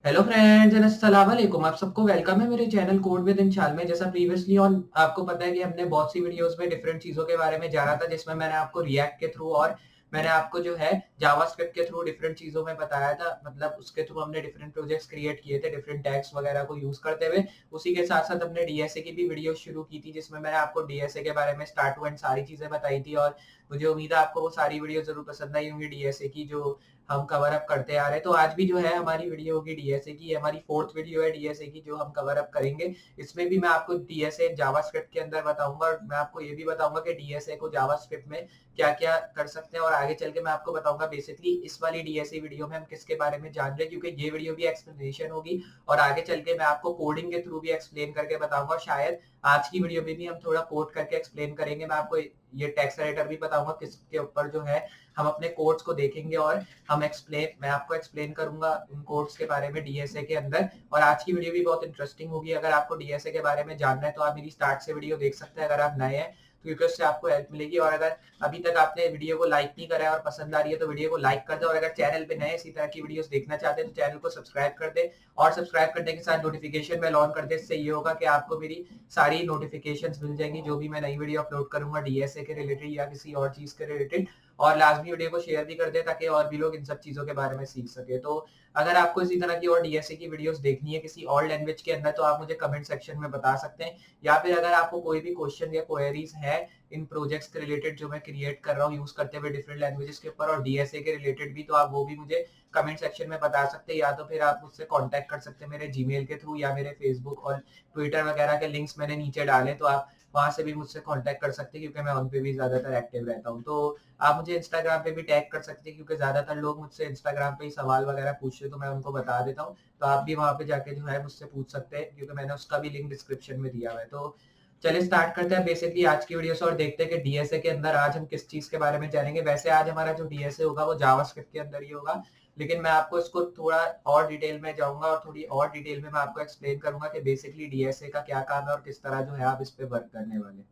Hello friends and अस्सलाम वालेकुम। आप सबको वेलकम है मेरे चैनल कोड विद इंशाल में। जैसा प्रीवियसली ऑन आपको पता है कि हमने बहुत सी वीडियोस में डिफरेंट चीजों के बारे में जाना था, जिसमें मैंने आपको रिएक्ट के थ्रू और मैंने आपको जो है जावास्क्रिप्ट के थ्रू डिफरेंट चीजों में बताया था। मतलब उसके थ्रू हमने डिफरेंट प्रोजेक्ट्स क्रिएट किए थे डिफरेंट टैग्स वगैरह को यूज करते हुए। उसी के साथ साथ हमने डीएसए की भी वीडियो शुरू की थी, जिसमें मैंने आपको डीएसए के बारे में स्टार्ट टू एंड सारी चीजें बताई थी। और मुझे उम्मीद है आपको वो सारी वीडियो जरूर पसंद आई होंगी डीएसए की, जो हम कवर अप करते आ रहे हैं। तो आज भी जो है हमारी वीडियो होगी डीएसए की। हमारी फोर्थ वीडियो है डीएसए की जो हम कवर अप करेंगे। इसमें भी मैं आपको डीएसए जावास्क्रिप्ट के अंदर बताऊंगा, और मैं आपको ये भी बताऊंगा कि डीएसए को जावास्क्रिप्ट में क्या क्या कर सकते हैं। और आगे चल के मैं आपको बताऊंगा बेसिकली इस वाली डीएसए वीडियो में हम किसके बारे में जान रहे हैं, क्योंकि ये वीडियो भी एक्सप्लेनेशन होगी और आगे चल के मैं आपको कोडिंग के थ्रू भी एक्सप्लेन करके बताऊंगा। शायद आज की वीडियो में भी हम थोड़ा कोड करके एक्सप्लेन करेंगे। मैं आपको ये टेक्स्ट एडिटर भी बताऊंगा किसके ऊपर जो है हम अपने कोड्स को देखेंगे, और मैं आपको एक्सप्लेन करूंगा उन कोड्स के बारे में डीएसए के अंदर। और आज की वीडियो भी बहुत इंटरेस्टिंग होगी। अगर आपको डीएसए के बारे में जानना है तो आप मेरी स्टार्ट से वीडियो देख सकते हैं अगर आप नए हैं, क्योंकि उससे आपको हेल्प मिलेगी। और अगर अभी तक आपने वीडियो को लाइक नहीं करा है और पसंद आ रही है तो वीडियो को लाइक कर दे। और अगर चैनल पे नए इसी तरह की वीडियोस देखना चाहते हैं तो चैनल को सब्सक्राइब कर दे, और सब्सक्राइब करने के साथ नोटिफिकेशन बेल ऑन कर दे। इससे ये होगा कि आपको मेरी सारी नोटिफिकेशंस मिल जाएंगी जो भी मैं नई वीडियो अपलोड करूंगा डीएसए के रिलेटेड या किसी और चीज के रिलेटेड। और लाजमी वीडियो को शेयर भी कर दे ताकि और भी लोग इन सब चीजों के बारे में सीख सके। तो अगर आपको इसी तरह की और डीएसए की वीडियोस देखनी है किसी और लैंग्वेज के अंदर तो आप मुझे कमेंट सेक्शन में बता सकते हैं। या फिर अगर आपको कोई भी क्वेश्चन या क्वेरीज है इन प्रोजेक्ट्स के रिलेटेड जो मैं क्रिएट कर रहा हूँ यूज करते हुए डिफरेंट लैंग्वेजेस के ऊपर और डीएसए के रिलेटेड भी, तो आप वो भी मुझे कमेंट सेक्शन में बता सकते हैं। या तो फिर आप मुझसे कांटेक्ट कर सकते हैं मेरे जीमेल के थ्रू, या मेरे फेसबुक और ट्विटर वगैरह के लिंक्स मैंने नीचे डाले, तो आप वहां से भी मुझसे कांटेक्ट कर सकते हैं, क्योंकि मैं उन पे भी ज्यादातर एक्टिव रहता हूँ। तो आप मुझे इंस्टाग्राम पे भी टैग कर सकते हैं, क्योंकि ज्यादातर लोग मुझसे इंस्टाग्राम पे ही सवाल वगैरह पूछते हैं तो मैं उनको बता देता हूँ। तो आप भी वहां पे जाके जो है मुझसे पूछ सकते हैं, क्योंकि मैंने उसका भी लिंक डिस्क्रिप्शन में दिया हुआ है। तो चलिए स्टार्ट करते हैं बेसिकली आज की वीडियो से और देखते हैं कि डीएसए के अंदर आज हम किस चीज के बारे में जानेंगे। वैसे आज हमारा जो डीएसए होगा वो जावास्क्रिप्ट के अंदर ही होगा, लेकिन मैं आपको इसको थोड़ा और डिटेल में जाऊंगा और थोड़ी और डिटेल में मैं आपको एक्सप्लेन करूंगा कि बेसिकली डीएसए का क्या काम है और किस तरह जो है आप इस पे वर्क करने वाले।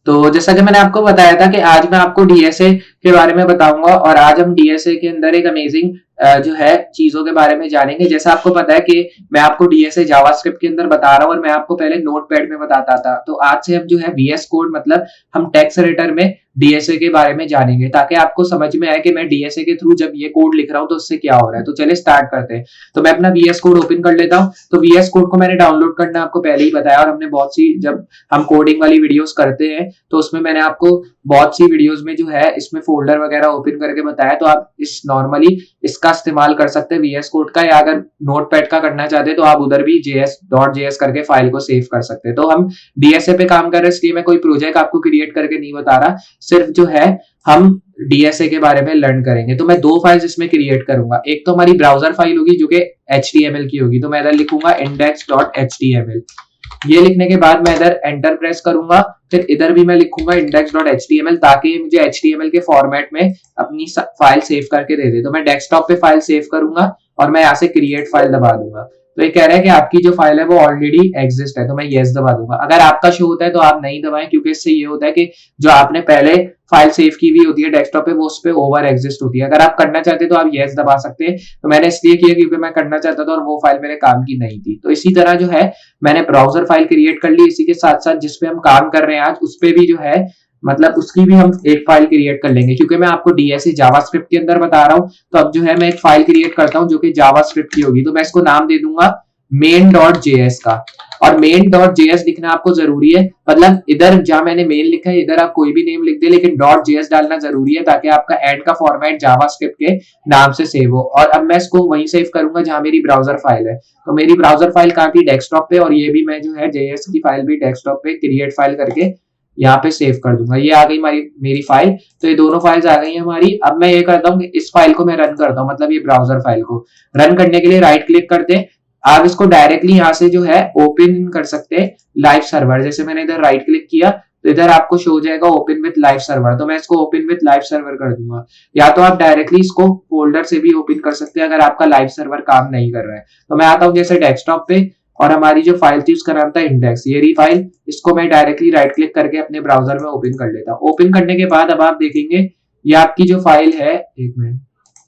तो जैसा कि मैंने आपको बताया था कि आज मैं आपको डीएसए के बारे में बताऊंगा, और आज हम डीएसए के अंदर एक अमेजिंग जो है चीजों के बारे में जानेंगे। जैसा आपको पता है कि मैं आपको डीएसए जावास्क्रिप्ट के अंदर बता रहा हूं और मैं आपको पहले नोटपैड में बताता था, तो आज से हम जो है वीएस कोड मतलब हम टेक्स्ट एडिटर में डीएसए के बारे में जानेंगे, ताकि आपको समझ में आए कि मैं डीएसए के थ्रू जब ये कोड लिख रहा हूं तो उससे क्या हो रहा है। तो चलिए स्टार्ट करते हैं। तो मैं अपना वीएस कोड ओपन कर लेता हूं। तो वीएस कोड को मैंने डाउनलोड करना आपको पहले ही बताया, और हमने बहुत सी जब हम कोडिंग वाली वीडियोस करते हैं तो उसमें मैंने आपको बहुत सी वीडियोस में जो है इसमें फोल्डर वगैरह ओपन करके बताया। तो आप इस नॉर्मली इसका इस्तेमाल कर सकते हैं वीएस कोड का, या अगर नोटपैड का करना चाहते हैं तो आप उधर भी JS.js करके फाइल को सेव कर सकते हैं। तो हम डीएसए पे काम कर रहे हैं, इसलिए मैं कोई प्रोजेक्ट आपको क्रिएट करके नहीं बता रहा, सिर्फ जो है हम डीएसए के बारे में लर्न करेंगे। तो मैं दो फाइल्स इसमें क्रिएट करूंगा। एक तो हमारी ब्राउजर फाइल होगी जो कि HTML की होगी, तो मैं इधर लिखूंगा index.html। ये लिखने के बाद मैं इधर एंटर प्रेस करूंगा, फिर इधर भी मैं लिखूंगा index.html, ताकि मुझे HTML के फॉर्मेट में अपनी फाइल सेव करके दे दे। तो मैं डेस्कटॉप पे फाइल सेव करूंगा और मैं यहाँ से क्रिएट फाइल दबा दूंगा। तो ये कह रहा है कि आपकी जो फाइल है वो ऑलरेडी एग्जिस्ट है, तो मैं यस दबा दूंगा। अगर आपका शो होता है तो आप नहीं दबाएं, क्योंकि इससे ये होता है कि जो आपने पहले फाइल सेव की हुई होती है डेस्कटॉप पे वो उस पे ओवर एग्जिस्ट होती है। अगर आप करना चाहते तो आप यस दबा सकते हैं। तो मैंने इसलिए किया क्योंकि मैं करना चाहता था और वो फाइल मेरे काम की नहीं थी। तो इसी तरह जो है मैंने ब्राउजर फाइल क्रिएट कर ली, इसी के साथ साथ जिसपे हम काम कर रहे हैं आज उस पे भी जो है मतलब उसकी भी हम एक फाइल क्रिएट कर लेंगे। क्योंकि मैं आपको डीएसए जावास्क्रिप्ट के अंदर बता रहा हूं, तो अब जो है मैं एक फाइल क्रिएट करता हूं जो कि जावास्क्रिप्ट की होगी। तो मैं इसको नाम दे दूंगा main.js का। और main.js लिखना आपको जरूरी है, मतलब इधर जहां मैंने मेन लिखा है इधर आप कोई भी नेम लिख दे, लेकिन .js डालना जरूरी है ताकि आपका एंड का फॉर्मेट जावास्क्रिप्ट के नाम से सेव हो। और अब मैं इसको वहीं सेव करूंगा जहां मेरी ब्राउजर फाइल है। तो मेरी ब्राउजर फाइल कहाँ की, डेस्कटॉप पे, और ये भी मैं जो है JS की फाइल भी डेस्कटॉप पे क्रिएट फाइल करके यहाँ पे सेव कर दूंगा। ये आ गई मेरी फाइल। तो ये दोनों फाइल्स आ गई हमारी। अब मैं ये करता हूँ कि इस फाइल को मैं रन करता हूँ, मतलब ये ब्राउजर फाइल को रन करने के लिए राइट क्लिक करते हैं। आप इसको डायरेक्टली यहाँ से जो है ओपन कर सकते हैं लाइव सर्वर। जैसे मैंने इधर राइट क्लिक किया तो इधर आपको शो हो जाएगा ओपन विथ लाइव सर्वर, तो मैं इसको ओपन विथ लाइव सर्वर कर दूंगा। या तो आप डायरेक्टली इसको फोल्डर से भी ओपन कर सकते हैं अगर आपका लाइव सर्वर काम नहीं कर रहा है। तो मैं आता हूँ जैसे डेस्कटॉप पे, और हमारी जो फाइल थी उसका नाम था इंडेक्स, ये रही फाइल। इसको मैं डायरेक्टली राइट क्लिक करके अपने ब्राउजर में ओपन कर लेता हूँ। ओपन करने के बाद अब आप देखेंगे ये आपकी जो फाइल है, एक मिनट,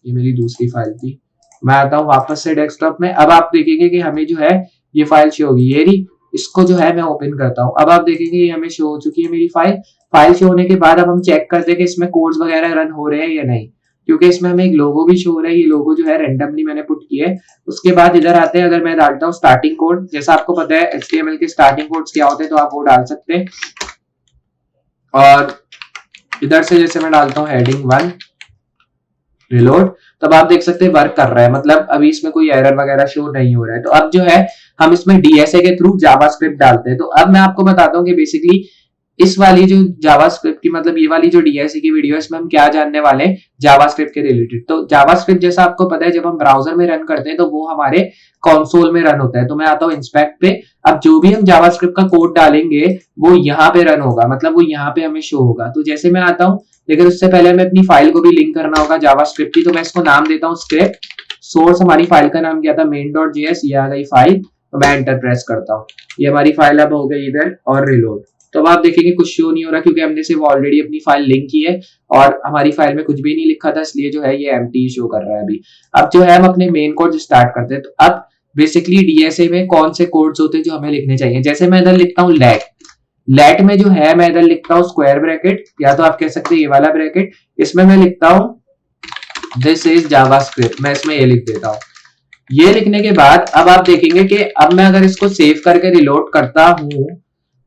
ये मेरी दूसरी फाइल थी, मैं आता हूँ वापस से डेस्कटॉप में। अब आप देखेंगे कि हमें जो है ये फाइल शो होगी, ये रही। इसको जो है मैं ओपन करता हूँ। अब आप देखेंगे ये हमें शो हो चुकी है मेरी फाइल शो होने के बाद अब हम चेक करते हैं कि इसमें कोड्स वगैरह रन हो रहे हैं या नहीं, क्योंकि इसमें हमें एक लोगो भी शो हो रहा है। ये लोगो जो है रेंडमली मैंने पुट किया है। उसके बाद इधर आते हैं, अगर मैं डालता हूँ स्टार्टिंग कोड, जैसा आपको पता है HTML के स्टार्टिंग कोड्स क्या होते हैं, तो आप वो डाल सकते हैं। और इधर से जैसे मैं डालता हूँ हेडिंग 1 रिलोड, तब आप देख सकते हैं वर्क कर रहा है, मतलब अभी इसमें कोई एरर वगैरह शो नहीं हो रहा है। तो अब जो है हम इसमें डीएसए के थ्रू जावास्क्रिप्ट डालते हैं। तो अब मैं आपको बताता हूँ कि बेसिकली इस वाली जो जावास्क्रिप्ट की, मतलब ये वाली जो डीएसए की वीडियो है, इसमें हम क्या जानने वाले हैं जावास्क्रिप्ट के रिलेटेड। तो जावास्क्रिप्ट जैसा आपको पता है जब हम ब्राउजर में रन करते हैं तो वो हमारे कंसोल में रन होता है। तो मैं आता हूँ इंस्पेक्ट पे। अब जो भी हम जावास्क्रिप्ट का कोड डालेंगे वो यहाँ पे रन होगा, मतलब वो यहाँ पे हमें शो होगा। तो जैसे मैं आता हूँ, लेकिन उससे पहले हमें अपनी फाइल को भी लिंक करना होगा जावास्क्रिप्ट की। तो मैं इसको नाम देता हूँ स्क्रिप्ट। सोर्स हमारी फाइल का नाम क्या था, main.js, ये आ गई फाइल। तो मैं एंटर प्रेस करता हूँ, ये हमारी फाइल अब हो गई इधर और रिलोड। तो अब आप देखेंगे कुछ शो नहीं हो रहा, क्योंकि हमने सिर्फ ऑलरेडी अपनी फाइल लिंक की है और हमारी फाइल में कुछ भी नहीं लिखा था, इसलिए जो है ये एम्प्टी शो कर रहा है अभी। अब जो है हम अपने मेन कोड स्टार्ट करते हैं। तो अब बेसिकली डीएसए में कौन से कोड्स होते हैं जो हमें लिखने चाहिए। जैसे मैं इधर लिखता हूँ लेट में जो है मैं इधर लिखता हूँ स्क्वायर ब्रैकेट, या तो आप कह सकते हैं ये वाला ब्रैकेट। इसमें मैं लिखता हूँ दिस इज जावास्क्रिप्ट, मैं इसमें ये लिख देता हूँ। ये लिखने के बाद अब आप देखेंगे कि अब मैं अगर इसको सेव करके रिलोड करता हूं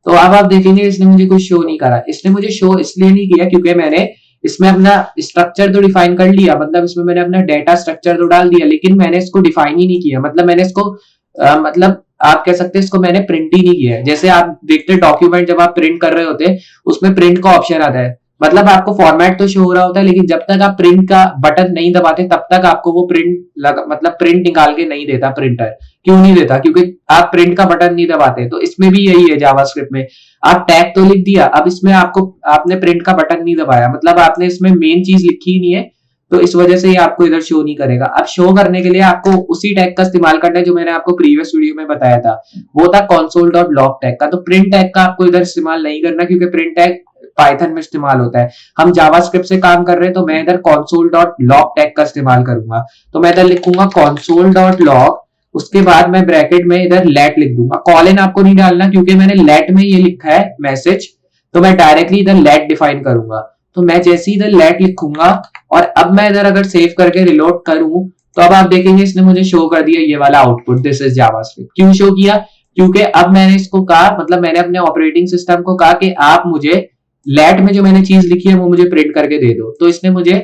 तो अब आप देखेंगे इसने मुझे कुछ शो नहीं करा। इसने मुझे शो इसलिए नहीं किया क्योंकि मैंने इसमें अपना स्ट्रक्चर तो डिफाइन कर लिया, मतलब इसमें मैंने अपना डेटा स्ट्रक्चर तो डाल दिया, लेकिन मैंने इसको डिफाइन ही नहीं किया। मतलब मैंने इसको मतलब आप कह सकते हैं इसको मैंने प्रिंट ही नहीं किया। जैसे आप देखते हैं डॉक्यूमेंट जब आप प्रिंट कर रहे होते हैं उसमें प्रिंट का ऑप्शन आता है, मतलब आपको फॉर्मेट तो शो हो रहा होता है, लेकिन जब तक आप प्रिंट का बटन नहीं दबाते तब तक आपको वो मतलब प्रिंट निकाल के नहीं देता प्रिंटर। क्यों नहीं देता, क्योंकि आप प्रिंट का बटन नहीं दबाते। तो इसमें भी यही है जावास्क्रिप्ट में, आप टैग तो लिख दिया, अब इसमें आपने प्रिंट का बटन नहीं दबाया, मतलब आपने इसमें मेन चीज लिखी ही नहीं है, तो इस वजह से ये आपको इधर शो नहीं करेगा। अब शो करने के लिए आपको उसी टैग का इस्तेमाल करना है जो मैंने आपको प्रीवियस वीडियो में बताया था, वो था console.log टैग का। तो प्रिंट टैग का आपको इधर इस्तेमाल नहीं करना, क्योंकि प्रिंट टैग पाइथन में इस्तेमाल होता है। हम जावास्क्रिप्ट से काम कर रहे हैं तो मैं इधर console.log टैग का इस्तेमाल करूंगा। तो मैं इधर लिखूंगा console.log, उसके बाद मैं ब्रैकेट में इधर लेट लिख दूंगा। कॉलन आपको नहीं डालना क्योंकि मैंने लेट में ये लिखा है मैसेज, तो मैं डायरेक्टली इधर लेट डिफाइन करूंगा। तो मैं जैसे ही इधर लेट लिखूंगा और अब मैं इधर अगर सेव करके रिलोड करूं तो अब आप देखेंगे इसने मुझे शो कर दिया ये वाला आउटपुट, दिस इज जावास्क्रिप्ट। क्यों शो किया, क्योंकि अब मैंने इसको कहा, मतलब मैंने अपने ऑपरेटिंग सिस्टम को कहा कि आप मुझे लेट में जो मैंने चीज लिखी है वो मुझे प्रिंट करके दे दो। तो इसने मुझे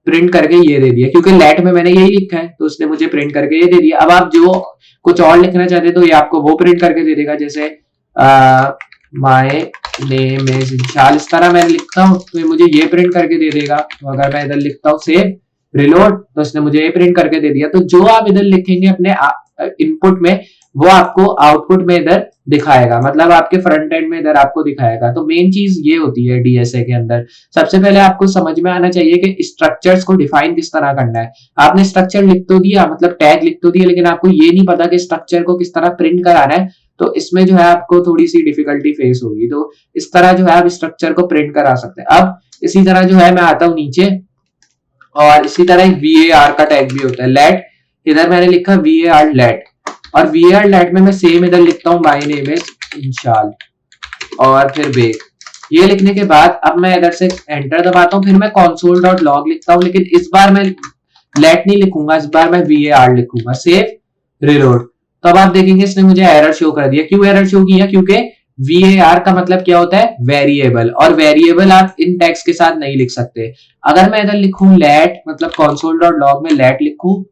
प्रिंट करके ये दे दिया, क्योंकि लेट में मैंने यही लिखा है तो उसने मुझे प्रिंट करके ये दे दिया। अब आप जो कुछ और लिखना चाहते हैं तो ये आपको वो प्रिंट करके दे देगा। जैसे माय नेम इज इंशाल, इस तरह मैं लिखता हूँ तो मुझे ये प्रिंट करके दे देगा। तो अगर मैं इधर लिखता हूँ सेव रिलोड तो इसने मुझे ये प्रिंट करके दे दिया। तो जो आप इधर लिखेंगे अपने इनपुट में वो आपको आउटपुट में इधर दिखाएगा, मतलब आपके फ्रंट एंड में इधर आपको दिखाएगा। तो मेन चीज ये होती है डीएसए के अंदर। सबसे पहले आपको समझ में आना चाहिए कि स्ट्रक्चर्स को डिफाइन किस तरह करना है। आपने स्ट्रक्चर लिख तो दिया, मतलब टैग लिख तो दिया, लेकिन आपको ये नहीं पता कि स्ट्रक्चर को किस तरह प्रिंट कराना है, तो इसमें जो है आपको थोड़ी सी डिफिकल्टी फेस होगी। तो इस तरह जो है आप स्ट्रक्चर को प्रिंट करा सकते हैं। अब इसी तरह जो है मैं आता हूं नीचे, और इसी तरह एक VAR का टैग भी होता है लेट। इधर मैंने लिखा VAR लेट, और VAR लेट में मैं सेम इधर लिखता हूँ माय नेम इज इंशाल और फिर बेक। ये लिखने के बाद अब मैं इधर से एंटर दबाता हूँ, फिर मैं console.log लिखता हूँ, लेकिन इस बार मैं लेट नहीं लिखूंगा, इस बार मैं VAR लिखूंगा। सेव रिलोड, तो अब आप देखेंगे इसने मुझे एरर शो कर दिया। क्यों एरर शो किया, क्योंकि VAR का मतलब क्या होता है वेरिएबल, और वेरिएबल आप इन टैग्स के साथ नहीं लिख सकते। अगर मैं इधर लिखूं लेट, मतलब console.log में लेट लिखूं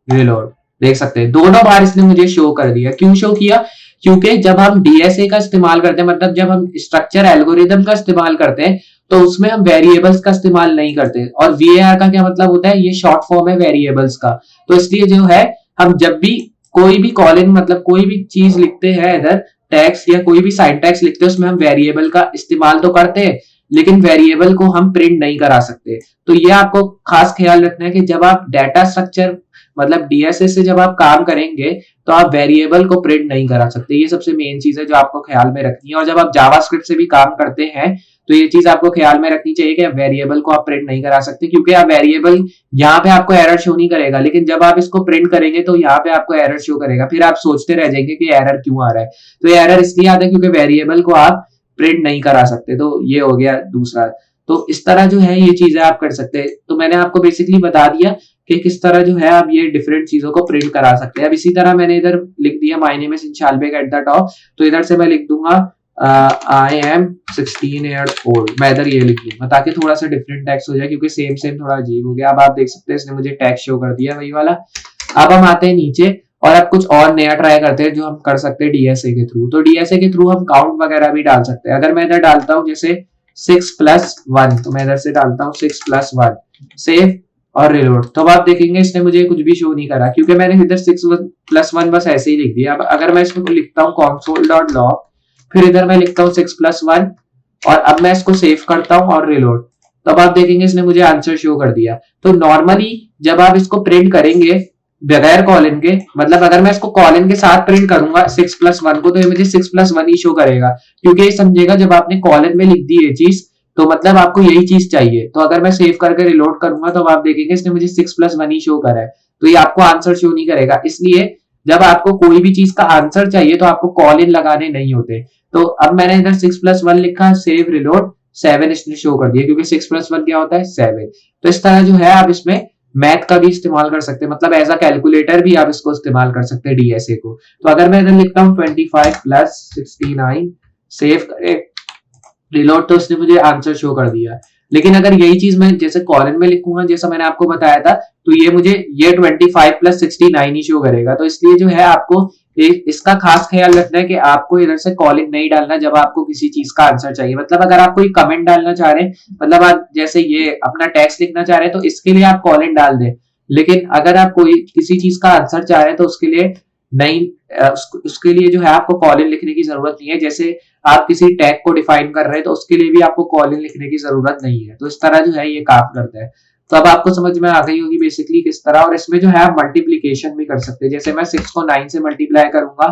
रिलोड, देख सकते हैं दोनों बार इसने मुझे शो कर दिया। क्यों शो किया, क्योंकि जब हम डीएसए का इस्तेमाल करते हैं, मतलब जब हम स्ट्रक्चर एल्गोरिदम का इस्तेमाल करते हैं तो उसमें हम वेरिएबल्स का इस्तेमाल नहीं करते। और VAR का क्या मतलब होता है, ये शॉर्ट फॉर्म है वेरिएबल्स का। तो इसलिए जो है हम जब भी कोई भी कॉलिंग, मतलब कोई भी चीज लिखते हैं इधर टैग्स या कोई भी सिंटैक्स लिखते हैं, उसमें हम वेरिएबल का इस्तेमाल तो करते हैं, लेकिन वेरिएबल को हम प्रिंट नहीं करा सकते। तो ये आपको खास ख्याल रखना है कि जब आप डाटा स्ट्रक्चर मतलब डीएसए से जब आप काम करेंगे तो आप वेरिएबल को प्रिंट नहीं करा सकते। ये सबसे मेन चीज है जो आपको ख्याल में रखनी है। और जब आप जावास्क्रिप्ट से भी काम करते हैं तो ये चीज आपको ख्याल में रखनी चाहिए कि वेरिएबल को आप प्रिंट नहीं करा सकते, क्योंकि आप वेरिएबल यहाँ पे आपको एरर शो नहीं करेगा, लेकिन जब आप इसको प्रिंट करेंगे तो यहाँ पे आपको एरर शो करेगा, फिर आप सोचते रह जाएंगे कि एरर क्यों आ रहा है। तो ये एरर इसलिए आता है क्योंकि वेरिएबल को आप प्रिंट नहीं करा सकते। तो ये हो गया दूसरा। तो इस तरह जो है ये चीजें आप कर सकते हैं। तो मैंने आपको बेसिकली बता दिया कि किस तरह जो है आप ये डिफरेंट चीजों को प्रिंट करा सकते हैं। अब इसी तरह मैंने इधर लिख दिया my name is Inshal Beg at the top, तो इधर से मैं लिख दूंगा आई एम 16 ईयर्स ओल्ड, मैं इधर ये लिख दूंगा ताकि थोड़ा सा डिफरेंट टेक्स्ट हो जाए, क्योंकि सेम सेम थोड़ा अजीब हो गया। अब आप देख सकते हैं इसने मुझे टेक्स्ट शो कर दिया वही वाला। अब हम आते हैं नीचे और अब कुछ और नया ट्राई करते हैं जो हम कर सकते हैं डीएसए के थ्रू। तो डीएसए के थ्रू हम काउंट वगैरह भी डाल सकते हैं। अगर मैं इधर डालता हूँ जैसे 6+1, तो मैं इधर से डालता हूँ 6+1, सेव और रिलोड। तो अब आप देखेंगे इसने मुझे कुछ भी शो नहीं करा, क्योंकि मैंने इधर 6+1 बस ऐसे ही लिख दिया। अब अगर मैं इसमें लिखता हूँ console.log, फिर इधर मैं लिखता हूँ 6+1 और अब मैं इसको सेव करता हूँ और रिलोड, तो अब आप देखेंगे इसने मुझे आंसर शो कर दिया। तो नॉर्मली जब आप इसको प्रिंट करेंगे बगैर कॉलन के, मतलब अगर मैं इसको कॉलन के साथ प्रिंट करूंगा 6+1 को, तो ये मुझे 6+1 ही शो करेगा, क्योंकि ये समझेगा जब आपने कॉलन में लिख दी ये चीज तो मतलब आपको यही चीज चाहिए। तो अगर मैं सेव करके रिलोड करूंगा तो आप देखेंगे इसने मुझे 6+1 ही शो करा है, तो ये आपको आंसर शो नहीं करेगा। इसलिए जब आपको कोई भी चीज का आंसर चाहिए तो आपको कॉल इन लगाने नहीं होते। तो अब मैंने इधर 6+1 लिखा, सेव रिलोड, 7 इसने शो कर दिया, क्योंकि 6+1 क्या होता है 7। तो इस तरह जो है आप इसमें मैथ का भी इस्तेमाल कर सकते हैं, मतलब एज अ कैलकुलेटर भी आप इसको इस्तेमाल कर सकते हैं डीएसए को। तो अगर मैं इधर लिखता हूँ 25+69, सेव करे रिलोड, तो इसने मुझे आंसर शो कर दिया। लेकिन अगर यही चीज मैं जैसे कॉलन में लिखूंगा जैसा मैंने आपको बताया था, तो ये मुझे ये 25+69 ही शो करेगा। तो इसलिए जो है आपको इसका खास ख्याल रखना है कि आपको इधर से कॉलन नहीं डालना जब आपको किसी चीज का आंसर चाहिए। मतलब अगर आप कोई कमेंट डालना चाह रहे हैं, मतलब आप जैसे ये अपना टेक्स्ट लिखना चाह रहे हैं, तो इसके लिए आप कॉलन डाल दें। लेकिन अगर आप कोई किसी चीज का आंसर चाह रहे हैं तो उसके लिए नहीं, उसके लिए जो है आपको कॉलन लिखने की जरूरत नहीं है। जैसे आप किसी टैग को डिफाइन कर रहे हैं तो उसके लिए भी आपको कॉलन लिखने की जरूरत नहीं है। तो इस तरह जो है ये काम करता है। तो अब आपको समझ में आ गई होगी बेसिकली किस तरह। और इसमें जो है आप मल्टीप्लीकेशन भी कर सकते हैं। जैसे मैं 6 को 9 से मल्टीप्लाई करूंगा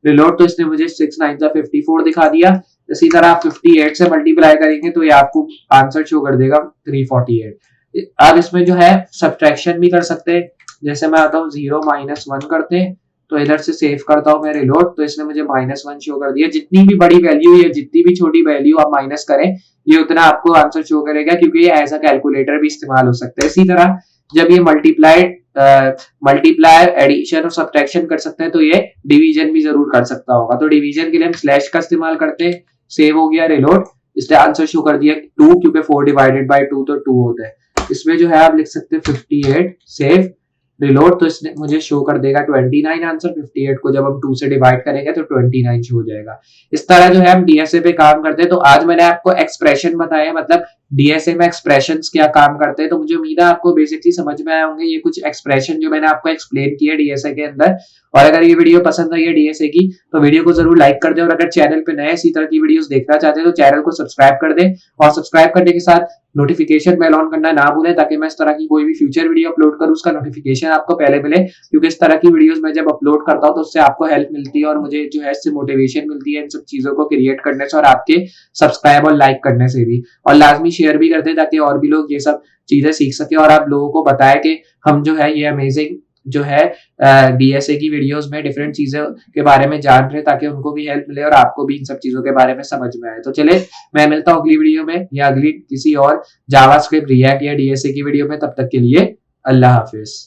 रिलोड, तो इसने मुझे 6 9 54 दिखा दिया। इसी तरह आप 58 से मल्टीप्लाई करेंगे तो ये आपको आंसर शो कर देगा 348। अब इसमें जो है सब्ट्रैक्शन भी कर सकते हैं। जैसे मैं आता हूँ 0 -1 करते हैं, तो इधर से सेव करता हूं मैं रिलोड, तो इसने मुझे -1 शो कर दिया। जितनी भी बड़ी वैल्यू या जितनी भी छोटी वैल्यू आप माइनस करें, ये उतना आपको आंसर शो करेगा, क्योंकि ये एज अ कैलकुलेटर भी इस्तेमाल हो सकता है। इसी तरह जब ये मल्टीप्लाई एडिशन और सब्ट्रैक्शन कर सकते हैं, तो ये डिवीजन भी जरूर कर सकता होगा। तो डिवीजन के लिए हम स्लैश का इस्तेमाल करते हैं। सेव हो गया रिलोड, इसने आंसर शो कर दिया 2, क्योंकि 4/2 तो 2 होता है। इसमें जो है आप लिख सकते हैं 58, सेव रिलोड, तो इसने मुझे शो कर देगा 29 आंसर। 58 को जब हम 2 से डिवाइड करेंगे तो 29 शो हो जाएगा। इस तरह जो है हम डीएसए पे काम करते हैं। तो आज मैंने आपको एक्सप्रेशन बताया, मतलब डीएसए में एक्सप्रेशंस क्या काम करते हैं। तो मुझे उम्मीद है आपको बेसिकली समझ में आए होंगे ये कुछ एक्सप्रेशन जो मैंने आपको एक्सप्लेन किया डीएसए के अंदर। और अगर ये वीडियो पसंद आई है डीएसए की, तो वीडियो को जरूर लाइक कर दें। और अगर चैनल पे नए इसी तरह की वीडियोस देखना चाहते हैं तो चैनल को सब्सक्राइब कर दें, और सब्सक्राइब करने के साथ नोटिफिकेशन बेल ऑन करना ना भूलें, ताकि मैं इस तरह की कोई भी फ्यूचर वीडियो अपलोड करूं उसका नोटिफिकेशन आपको पहले मिले। क्योंकि इस तरह की वीडियोस मैं जब अपलोड करता हूं तो उससे आपको हेल्प मिलती है और मुझे जो है इससे मोटिवेशन मिलती है इन सब चीजों को क्रिएट करने से और आपके सब्सक्राइब और लाइक करने से भी। और लाजमी शेयर भी कर दें ताकि और भी लोग ये सब चीजें सीख सके, और आप लोगों को बताएं कि हम जो है ये अमेजिंग जो है डीएसए की वीडियोस में डिफरेंट चीजों के बारे में जान रहे, ताकि उनको भी हेल्प मिले और आपको भी इन सब चीजों के बारे में समझ में आए। तो चले मैं मिलता हूँ अगली वीडियो में या अगली किसी और जावास्क्रिप्ट, रिएक्ट या डीएसए की वीडियो में। तब तक के लिए अल्लाह हाफिज।